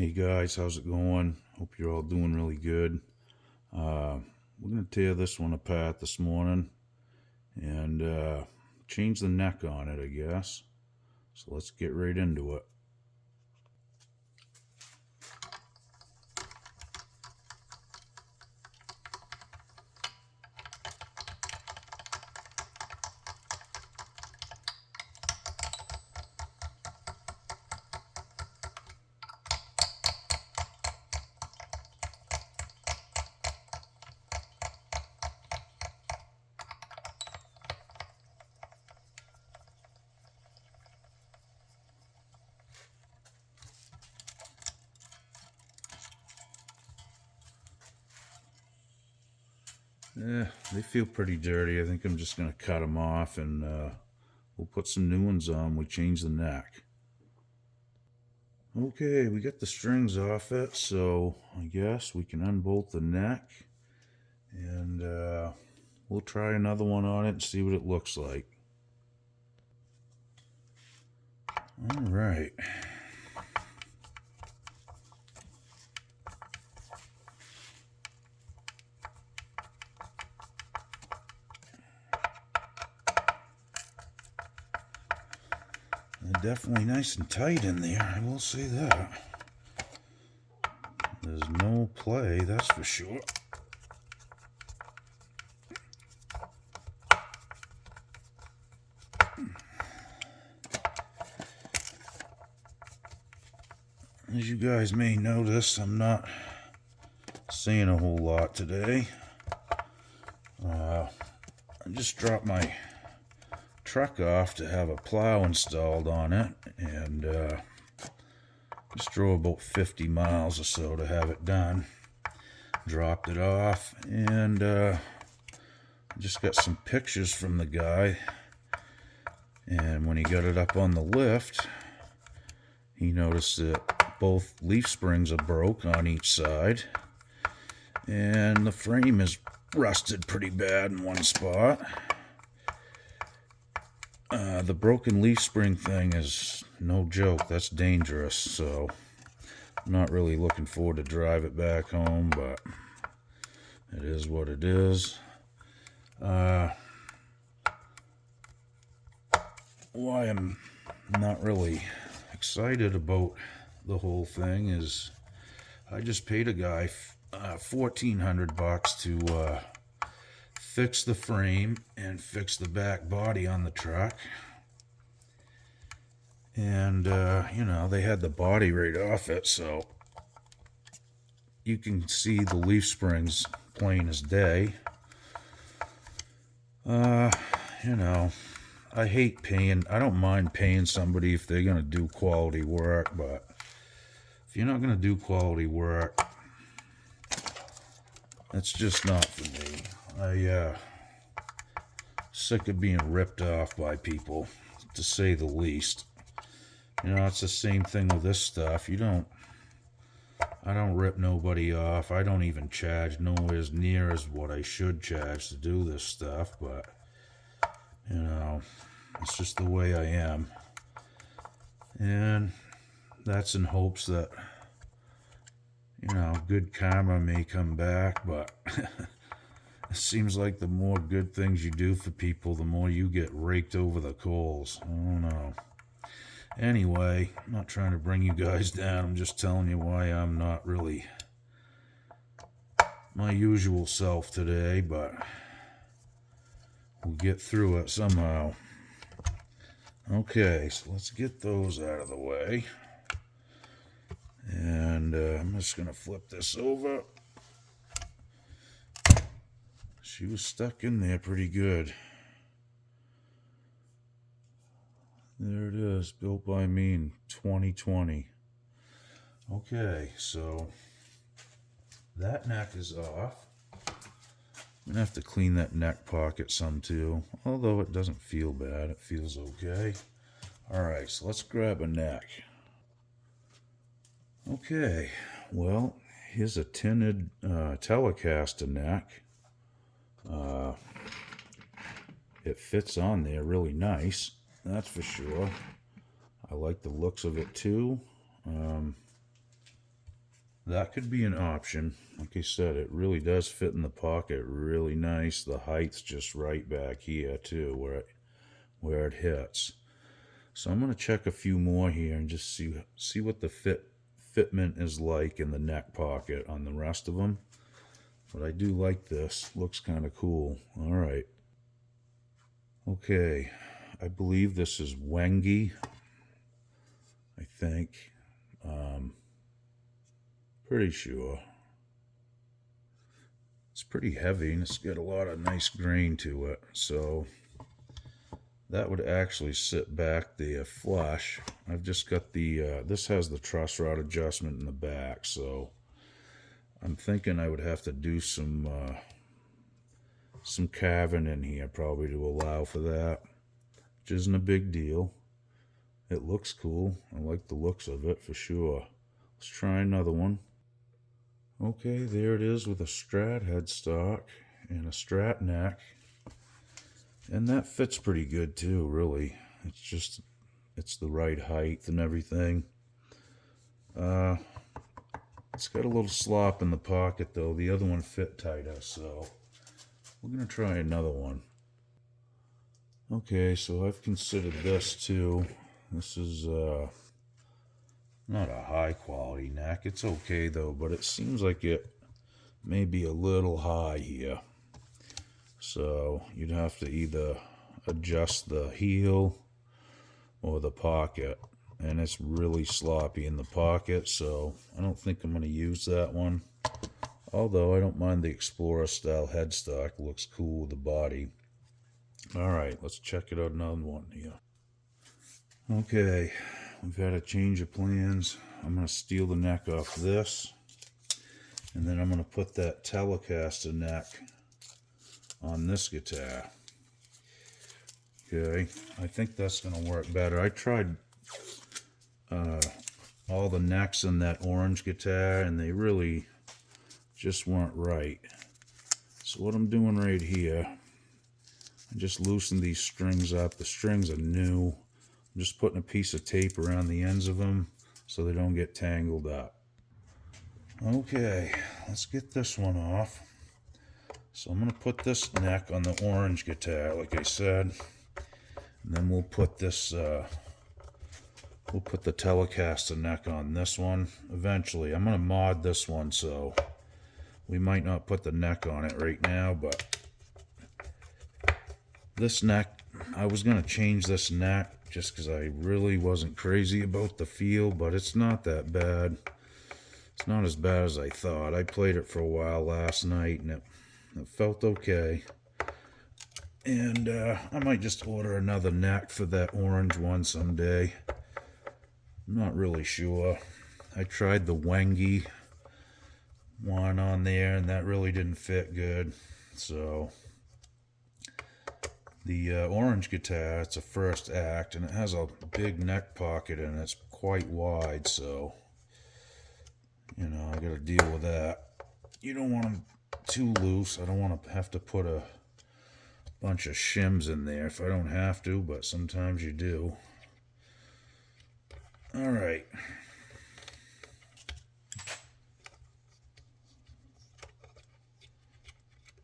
Hey guys, how's it going? Hope you're all doing really good. We're going to tear this one apart this morning and change the neck on it, I guess. So let's get right into it. They feel pretty dirty. I think I'm just going to cut them off and we'll put some new ones on. We change the neck. Okay, we got the strings off it, so I guess we can unbolt the neck and we'll try another one on it and see what it looks like. All right. They're definitely nice and tight in there, I will say that. There's no play, that's for sure. As you guys may notice, I'm not saying a whole lot today. I just dropped my truck off to have a plow installed on it, and just drove about 50 miles or so to have it done. Dropped it off, and just got some pictures from the guy, and when he got it up on the lift, he noticed that both leaf springs are broke on each side, and the frame is rusted pretty bad in one spot. The broken leaf spring thing is no joke. That's dangerous, so I'm not really looking forward to drive it back home, but it is what it is. Why I'm not really excited about the whole thing is I just paid a guy $1,400 to fix the frame and fix the back body on the truck. And, they had the body right off it, so you can see the leaf springs plain as day. I don't mind paying somebody if they're going to do quality work, but if you're not going to do quality work, that's just not for me. Sick of being ripped off by people, to say the least. It's the same thing with this stuff. I don't rip nobody off. I don't even charge nowhere near as what I should charge to do this stuff, but, it's just the way I am. And that's in hopes that, good karma may come back, but it seems like the more good things you do for people, the more you get raked over the coals. I don't know. Anyway, I'm not trying to bring you guys down. I'm just telling you why I'm not really my usual self today, but we'll get through it somehow. Okay, so let's get those out of the way. And I'm just going to flip this over. She was stuck in there pretty good. There it is, built by me in 2020. Okay, so that neck is off. I'm going to have to clean that neck pocket some too, although it doesn't feel bad. It feels okay. Alright, so let's grab a neck. Okay, well, here's a tinted Telecaster neck. It fits on there really nice, that's for sure. I like the looks of it too. that could be an option. Like I said, it really does fit in the pocket really nice. The height's just right back here too, where it hits. So I'm going to check a few more here and just see what the fitment is like in the neck pocket on the rest of them. But I do like this. Looks kind of cool. All right. Okay. I believe this is Wengi. I think. Pretty sure. It's pretty heavy and it's got a lot of nice grain to it. So that would actually sit back there flush. I've just got the, this has the truss rod adjustment in the back, so I'm thinking I would have to do some carving in here probably to allow for that, which isn't a big deal. It looks cool. I like the looks of it for sure. Let's try another one. Okay, there it is with a Strat headstock and a Strat neck. And that fits pretty good too, really. It's the right height and everything. It's got a little slop in the pocket though. The other one fit tighter, so we're gonna try another one. Okay, so I've considered this too. This is not a high quality neck. It's okay though, but it seems like it may be a little high here. So you'd have to either adjust the heel or the pocket. And it's really sloppy in the pocket, so I don't think I'm going to use that one. Although I don't mind the Explorer style headstock. Looks cool with the body. Alright, let's check it out another one here. Okay, we've had a change of plans. I'm going to steal the neck off this. And then I'm going to put that Telecaster neck on this guitar. Okay, I think that's going to work better. I tried all the necks in that orange guitar and they really just weren't right. So what I'm doing right here, I just loosen these strings up. The strings are new. I'm just putting a piece of tape around the ends of them so they don't get tangled up. Okay, let's get this one off. So I'm going to put this neck on the orange guitar, like I said. And then we'll put this, we'll put the Telecaster neck on this one eventually. I'm going to mod this one, so we might not put the neck on it right now, but this neck, I was going to change this neck just because I really wasn't crazy about the feel, but it's not that bad. It's not as bad as I thought. I played it for a while last night, and it felt okay. And I might just order another neck for that orange one someday. I'm not really sure. I tried the Wengi one on there, and that really didn't fit good. So the orange guitar, it's a first act, and it has a big neck pocket, and it's quite wide, so you know, I gotta deal with that. You don't want them too loose. I don't want to have to put a bunch of shims in there if I don't have to, but sometimes you do. Alright.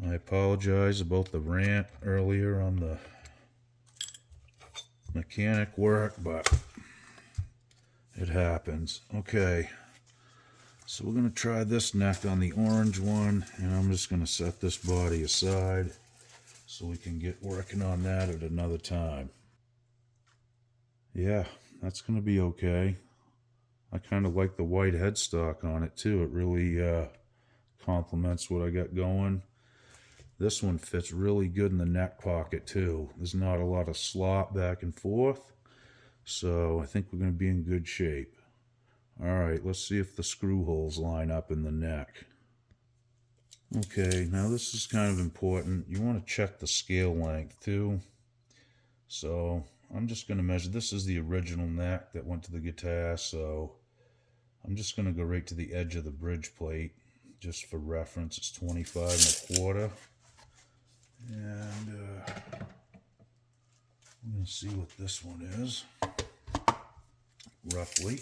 I apologize about the rant earlier on the mechanic work, but it happens. Okay. So we're going to try this neck on the orange one, and I'm just going to set this body aside so we can get working on that at another time. Yeah, that's going to be okay. I kind of like the white headstock on it too. It really complements what I got going. This one fits really good in the neck pocket too. There's not a lot of slop back and forth, so I think we're going to be in good shape. Alright, let's see if the screw holes line up in the neck. Okay, now this is kind of important. You want to check the scale length too. So I'm just going to measure. This is the original neck that went to the guitar, so I'm just going to go right to the edge of the bridge plate. Just for reference, it's 25 1/4. And I'm going to see what this one is, roughly.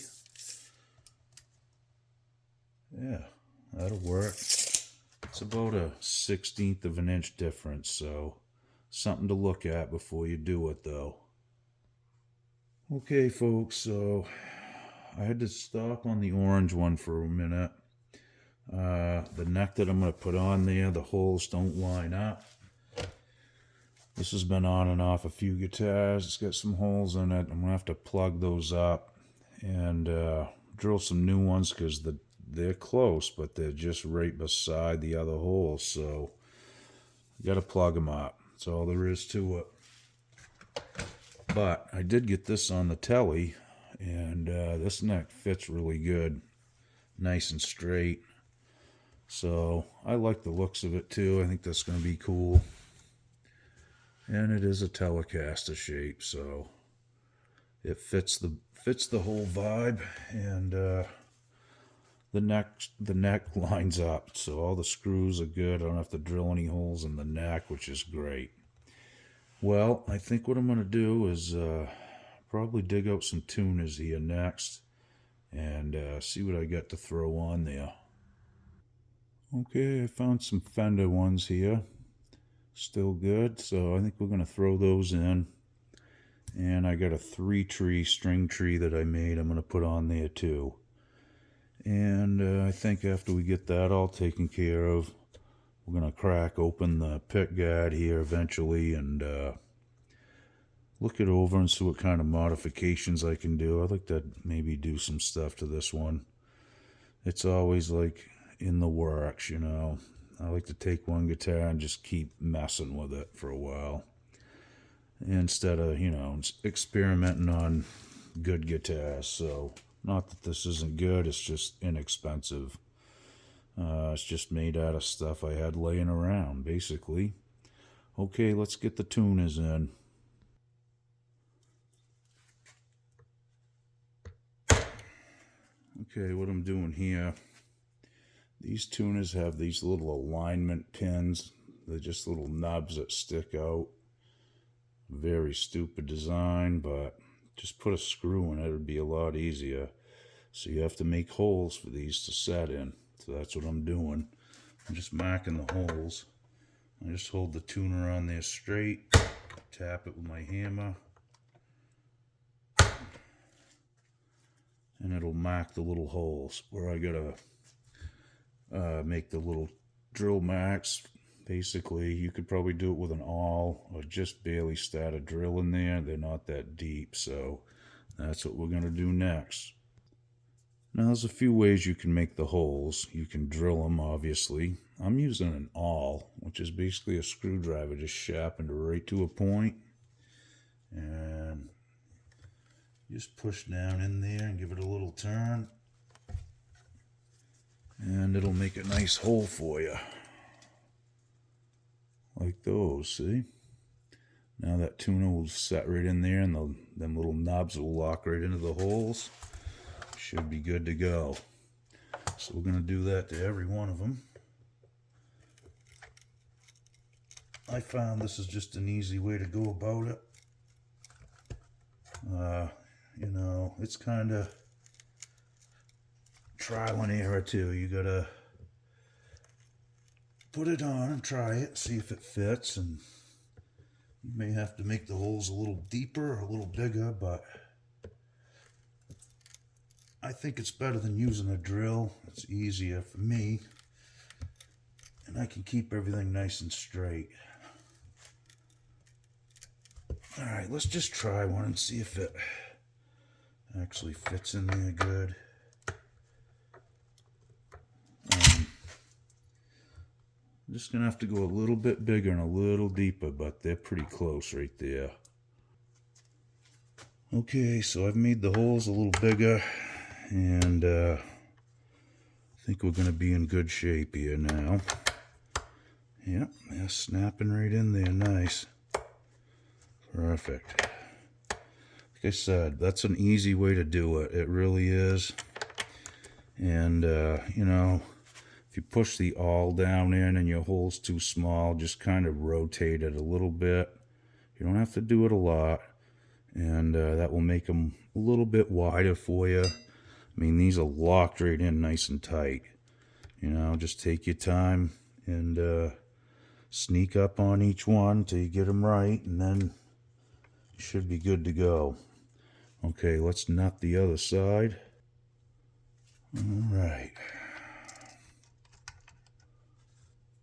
Yeah, that'll work. It's about a 1/16 of an inch difference, so something to look at before you do it, though. Okay, folks, so I had to stop on the orange one for a minute. The neck that I'm going to put on there, the holes don't line up. This has been on and off a few guitars. It's got some holes in it. I'm going to have to plug those up and drill some new ones because they're close, but they're just right beside the other holes. So you got to plug them up. That's all there is to it. But I did get this on the telly, and this neck fits really good. Nice and straight. So I like the looks of it too. I think that's going to be cool. And it is a Telecaster shape, so it fits the whole vibe, and the neck lines up, so all the screws are good. I don't have to drill any holes in the neck, which is great. Well, I think what I'm going to do is probably dig out some tuners here next and see what I got to throw on there. Okay, I found some Fender ones here. Still good, so I think we're going to throw those in. And I got a 3-tree string tree that I made I'm going to put on there too. And I think after we get that all taken care of, we're going to crack open the pick guard here eventually and look it over and see what kind of modifications I can do. I'd like to maybe do some stuff to this one. It's always like in the works, you know. I like to take one guitar and just keep messing with it for a while, instead of, you know, experimenting on good guitars. So, not that this isn't good, it's just inexpensive. It's just made out of stuff I had laying around, basically. Okay, let's get the tuners in. Okay, what I'm doing here, these tuners have these little alignment pins. They're just little nubs that stick out. Very stupid design, but just put a screw in it, it'd be a lot easier. So you have to make holes for these to set in. So that's what I'm doing. I'm just marking the holes. I just hold the tuner on there straight, tap it with my hammer, and it'll mark the little holes where I gotta make the little drill marks. Basically, you could probably do it with an awl or just barely start a drill in there. They're not that deep, so that's what we're gonna do next. Now, there's a few ways you can make the holes. You can drill them, obviously. I'm using an awl, which is basically a screwdriver just sharpened right to a point. And just push down in there and give it a little turn. And it'll make a nice hole for you. Like those, see? Now that tuner will set right in there, and them little knobs will lock right into the holes. Should be good to go. So we're going to do that to every one of them. I found this is just an easy way to go about it. You know, it's kind of trial and error too. You got to put it on and try it, see if it fits, and you may have to make the holes a little deeper or a little bigger, but I think it's better than using a drill. It's easier for me, and I can keep everything nice and straight. Alright, let's just try one and see if it actually fits in there good. I'm just going to have to go a little bit bigger and a little deeper, but they're pretty close right there. Okay, so I've made the holes a little bigger, and I think we're going to be in good shape here now. Yep, they're snapping right in there, nice. Perfect. Like I said, that's an easy way to do it. It really is. And, you know, if you push the awl down in and your hole's too small, just kind of rotate it a little bit. You don't have to do it a lot. And that will make them a little bit wider for you. I mean, these are locked right in nice and tight. You know, just take your time and sneak up on each one till you get them right, and then you should be good to go. Okay, let's nut the other side. All right.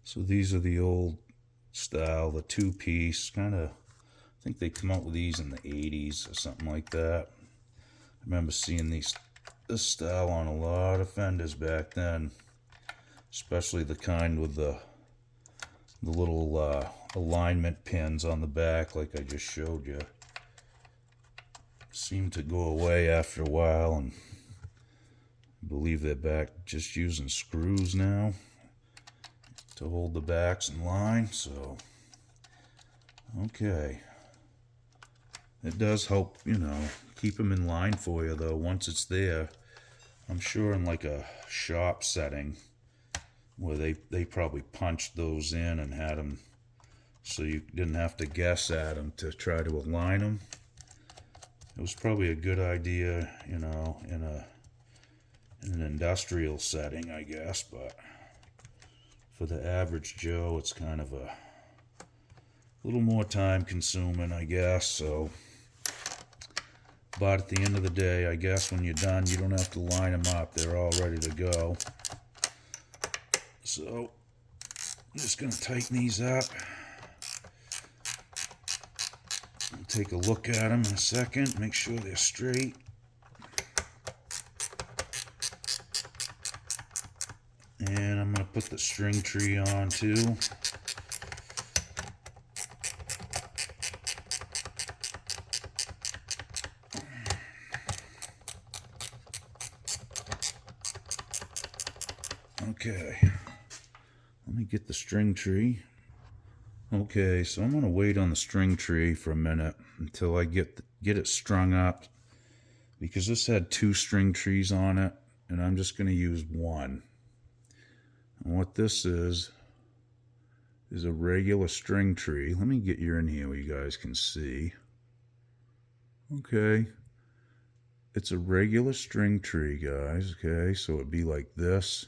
So these are the old style, the two-piece, kind of, I think they come out with these in the 80s or something like that. I remember seeing this style on a lot of fenders back then, especially the kind with the little alignment pins on the back like I just showed you. Seem to go away after a while, and I believe they're back just using screws now to hold the backs in line. So okay, it does help, you know, keep them in line for you though once it's there. I'm sure in like a shop setting where they probably punched those in and had them so you didn't have to guess at them to try to align them. It was probably a good idea, you know, in an industrial setting, I guess, but for the average Joe, it's kind of a little more time consuming, I guess. So, but at the end of the day, I guess when you're done, you don't have to line them up. They're all ready to go. So I'm just going to tighten these up. I'll take a look at them in a second, make sure they're straight. And I'm going to put the string tree on too. Okay, let me get the string tree. Okay, so I'm going to wait on the string tree for a minute until I get it strung up, because this had 2 string trees on it, and I'm just going to use one. And what this is a regular string tree. Let me get you in here where you guys can see. Okay, it's a regular string tree, guys. Okay, so it'd be like this,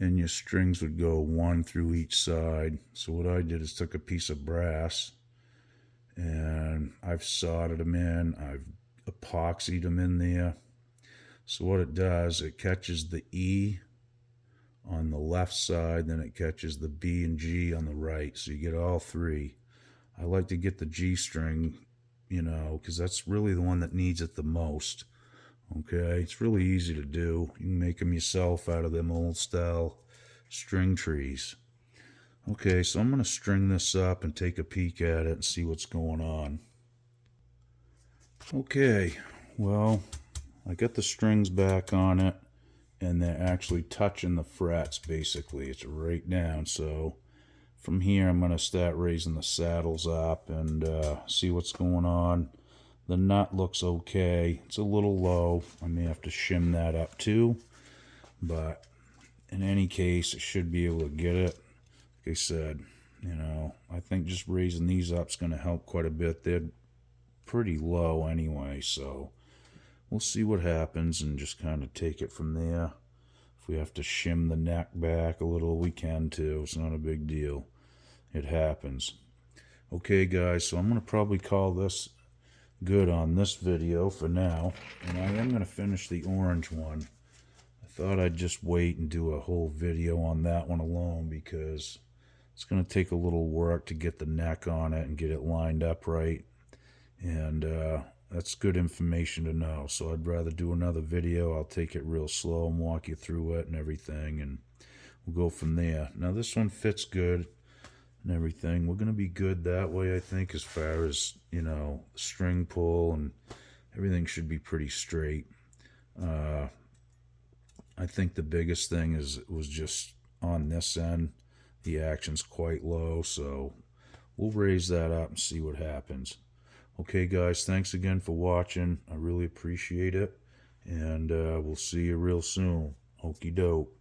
and your strings would go 1 through each side. So what I did is took a piece of brass and I've soldered them in, I've epoxied them in there. So what it does, it catches the E on the left side, then it catches the B and G on the right, so you get all 3. I like to get the G string, you know, because that's really the one that needs it the most. Okay, it's really easy to do. You can make them yourself out of them old style string trees. Okay, so I'm going to string this up and take a peek at it and see what's going on. Okay, well, I got the strings back on it, and they're actually touching the frets, basically. It's right down, so from here I'm going to start raising the saddles up and see what's going on. The nut looks okay. It's a little low. I may have to shim that up too, but in any case, I should be able to get it. Like I said, you know, I think just raising these up is going to help quite a bit. They're pretty low anyway, so we'll see what happens and just kind of take it from there. If we have to shim the neck back a little, we can too. It's not a big deal. It happens. Okay, guys, so I'm going to probably call this good on this video for now, and I am going to finish the orange one. I thought I'd just wait and do a whole video on that one alone, because it's going to take a little work to get the neck on it and get it lined up right, and that's good information to know. So I'd rather do another video. I'll take it real slow and walk you through it and everything, and we'll go from there. Now this one fits good and everything. We're going to be good that way, I think, as far as, you know, string pull and everything should be pretty straight. I think the biggest thing was just on this end, the action's quite low, so we'll raise that up and see what happens. Okay, guys, thanks again for watching. I really appreciate it, and we'll see you real soon. Okie doke.